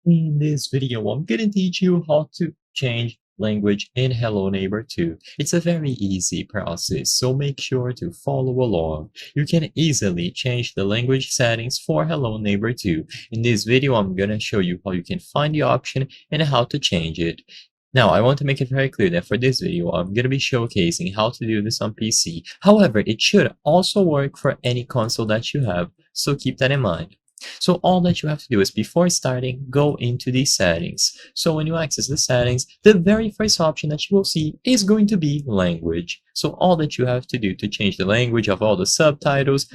In this video, I'm gonna teach you how to change language in Hello Neighbor 2. It's a very easy process, so make sure to follow along. You can easily change the language settings for Hello Neighbor 2. In this video, I'm gonna show you how you can find the option and how to change it. Now, I want to make it very clear that for this video, I'm going to be showcasing how to do this on PC. However, it should also work for any console that you have, so keep that in mind. So all that you have to do is before starting, go into the settings. So when you access the settings, the very first option that you will see is going to be language. So all that you have to do to change the language of all the subtitles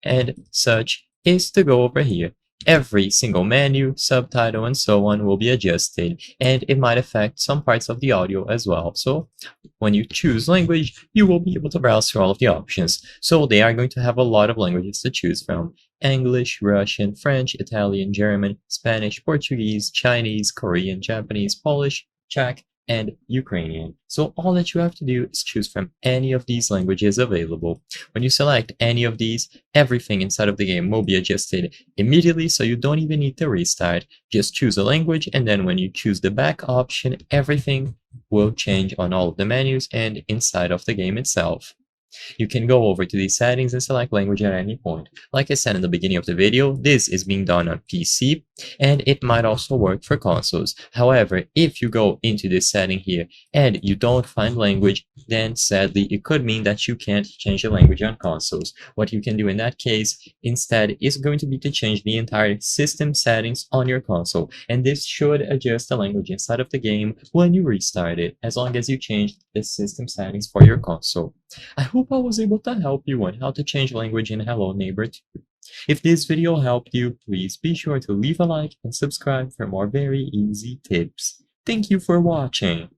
and such is to go over here. Every single menu, subtitle, and so on will be adjusted, and it might affect some parts of the audio as well. So when you choose language, you will be able to browse through all of the options. So they are going to have a lot of languages to choose from: English, Russian, French, Italian, German, Spanish, Portuguese, Chinese, Korean, Japanese, Polish, Czech, and Ukrainian. So all that you have to do is choose from any of these languages available. When you select any of these, everything inside of the game will be adjusted immediately, so you don't even need to restart. Just choose a language, and then when you choose the back option, everything will change on all of the menus and inside of the game itself. You can go over to these settings and select language at any point. Like I said in the beginning of the video, this is being done on PC, and it might also work for consoles. However, if you go into this setting here and you don't find language, then sadly it could mean that you can't change the language on consoles. What you can do in that case instead is going to be to change the entire system settings on your console, and this should adjust the language inside of the game when you restart it, as long as you change the system settings for your console. I hope I was able to help you on how to change language in Hello Neighbor 2. If this video helped you, please be sure to leave a like and subscribe for more very easy tips. Thank you for watching.